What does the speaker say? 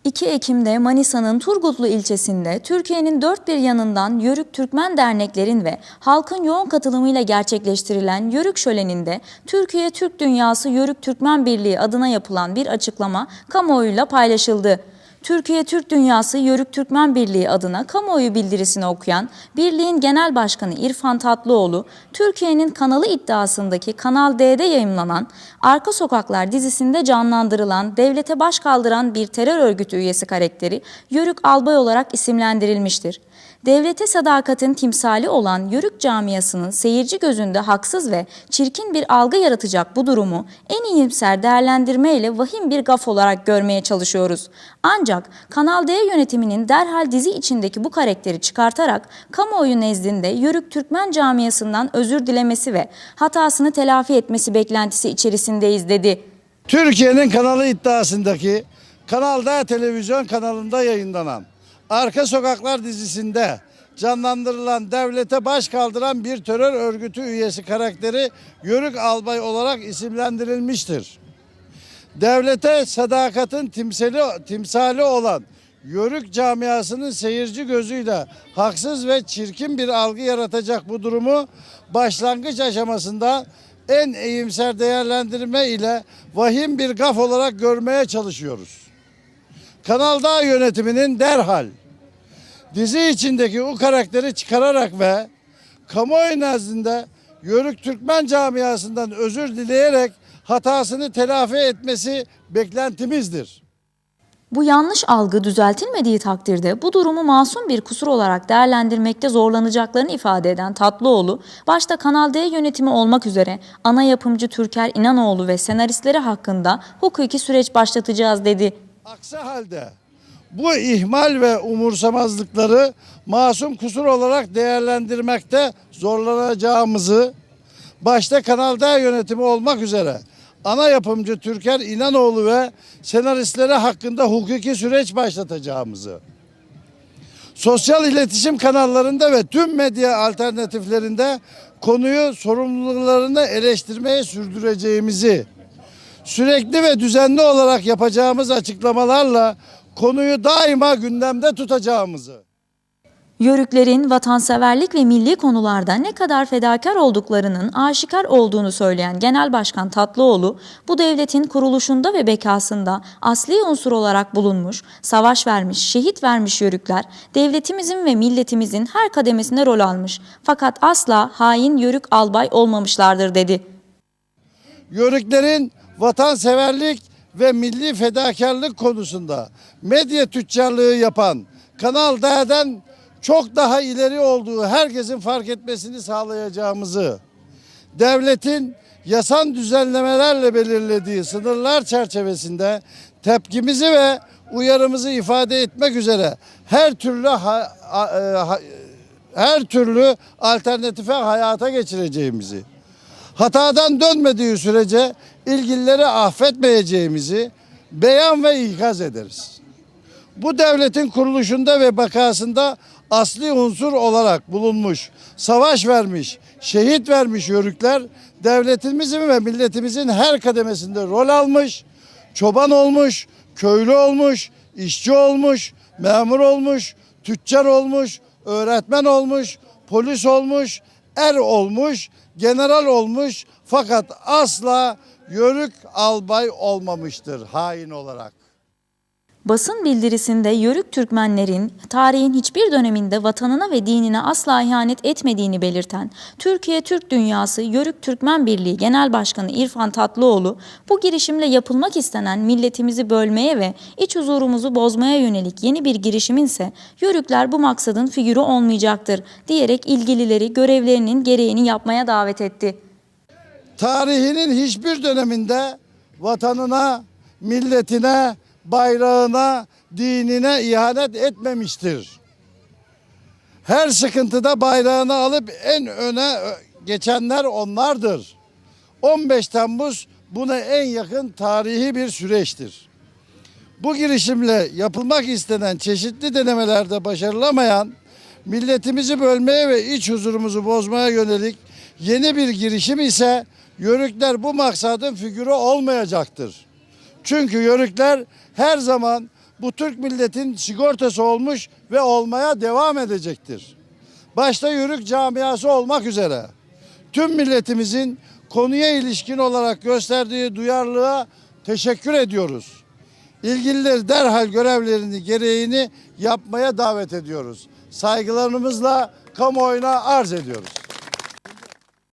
2 Ekim'de Manisa'nın Turgutlu ilçesinde Türkiye'nin dört bir yanından Yörük Türkmen derneklerin ve halkın yoğun katılımıyla gerçekleştirilen Yörük Şöleni'nde Türkiye Türk Dünyası Yörük Türkmen Birliği adına yapılan bir açıklama kamuoyuyla paylaşıldı. Türkiye Türk Dünyası Yörük Türkmen Birliği adına kamuoyu bildirisini okuyan Birliğin Genel Başkanı İrfan Tatlıoğlu, Türkiye'nin kanalı iddiasındaki Kanal D'de yayımlanan Arka Sokaklar dizisinde canlandırılan devlete baş kaldıran bir terör örgütü üyesi karakteri Yörük Albay olarak isimlendirilmiştir. Devlete sadakatin timsali olan Yörük camiasının seyirci gözünde haksız ve çirkin bir algı yaratacak bu durumu en iyimser değerlendirmeyle vahim bir gaf olarak görmeye çalışıyoruz. Ancak Kanal D yönetiminin derhal dizi içindeki bu karakteri çıkartarak kamuoyu nezdinde Yörük Türkmen camiasından özür dilemesi ve hatasını telafi etmesi beklentisi içerisindeyiz dedi. Türkiye'nin kanalı iddiasındaki Kanal D televizyon kanalında yayınlanan Arka Sokaklar dizisinde canlandırılan devlete baş kaldıran bir terör örgütü üyesi karakteri Yörük Albay olarak isimlendirilmiştir. Devlete sadakatin timsali olan Yörük camiasının seyirci gözüyle haksız ve çirkin bir algı yaratacak bu durumu başlangıç aşamasında en iyimser değerlendirme ile vahim bir gaf olarak görmeye çalışıyoruz. Kanal D yönetiminin derhal dizi içindeki o karakteri çıkararak ve kamuoyu nezdinde Yörük Türkmen camiasından özür dileyerek hatasını telafi etmesi beklentimizdir. Bu yanlış algı düzeltilmediği takdirde bu durumu masum bir kusur olarak değerlendirmekte zorlanacaklarını ifade eden Tatlıoğlu, başta Kanal D yönetimi olmak üzere ana yapımcı Türker İnanoğlu ve senaristleri hakkında hukuki süreç başlatacağız dedi. Aksi halde bu ihmal ve umursamazlıkları masum kusur olarak değerlendirmekte zorlanacağımızı, başta Kanal D yönetimi olmak üzere ana yapımcı Türker İnanoğlu ve senaristleri hakkında hukuki süreç başlatacağımızı, sosyal iletişim kanallarında ve tüm medya alternatiflerinde konuyu sorumlularını eleştirmeye sürdüreceğimizi, sürekli ve düzenli olarak yapacağımız açıklamalarla konuyu daima gündemde tutacağımızı. Yörüklerin vatanseverlik ve milli konularda ne kadar fedakar olduklarının aşikar olduğunu söyleyen Genel Başkan Tatlıoğlu, bu devletin kuruluşunda ve bekasında asli unsur olarak bulunmuş, savaş vermiş, şehit vermiş Yörükler, devletimizin ve milletimizin her kademesinde rol almış. Fakat asla hain Yörük albay olmamışlardır dedi. Yörüklerin vatanseverlik ve milli fedakarlık konusunda medya tüccarlığı yapan Kanal D'den çok daha ileri olduğu herkesin fark etmesini sağlayacağımızı, devletin yasal düzenlemelerle belirlediği sınırlar çerçevesinde tepkimizi ve uyarımızı ifade etmek üzere her türlü alternatife hayata geçireceğimizi, hatadan dönmediği sürece ilgilileri affetmeyeceğimizi beyan ve ikaz ederiz. Bu devletin kuruluşunda ve bekasında asli unsur olarak bulunmuş, savaş vermiş, şehit vermiş Yörükler, devletimizin ve milletimizin her kademesinde rol almış, çoban olmuş, köylü olmuş, işçi olmuş, memur olmuş, tüccar olmuş, öğretmen olmuş, polis olmuş, er olmuş, general olmuş, fakat asla Yörük albay olmamıştır hain olarak. Basın bildirisinde Yörük Türkmenlerin tarihin hiçbir döneminde vatanına ve dinine asla ihanet etmediğini belirten Türkiye Türk Dünyası Yörük Türkmen Birliği Genel Başkanı İrfan Tatlıoğlu, bu girişimle yapılmak istenen milletimizi bölmeye ve iç huzurumuzu bozmaya yönelik yeni bir girişiminse Yörükler bu maksadın figürü olmayacaktır diyerek ilgilileri görevlerinin gereğini yapmaya davet etti. Tarihinin hiçbir döneminde vatanına, milletine, bayrağına, dinine ihanet etmemiştir. Her sıkıntıda bayrağını alıp en öne geçenler onlardır. 15 Temmuz buna en yakın tarihi bir süreçtir. Bu girişimle yapılmak istenen çeşitli denemelerde başarılamayan, milletimizi bölmeye ve iç huzurumuzu bozmaya yönelik yeni bir girişim ise Yörükler bu maksadın figürü olmayacaktır. Çünkü Yörükler her zaman bu Türk milletin sigortası olmuş ve olmaya devam edecektir. Başta Yörük camiası olmak üzere tüm milletimizin konuya ilişkin olarak gösterdiği duyarlılığa teşekkür ediyoruz. İlgililer derhal görevlerini gereğini yapmaya davet ediyoruz. Saygılarımızla kamuoyuna arz ediyoruz.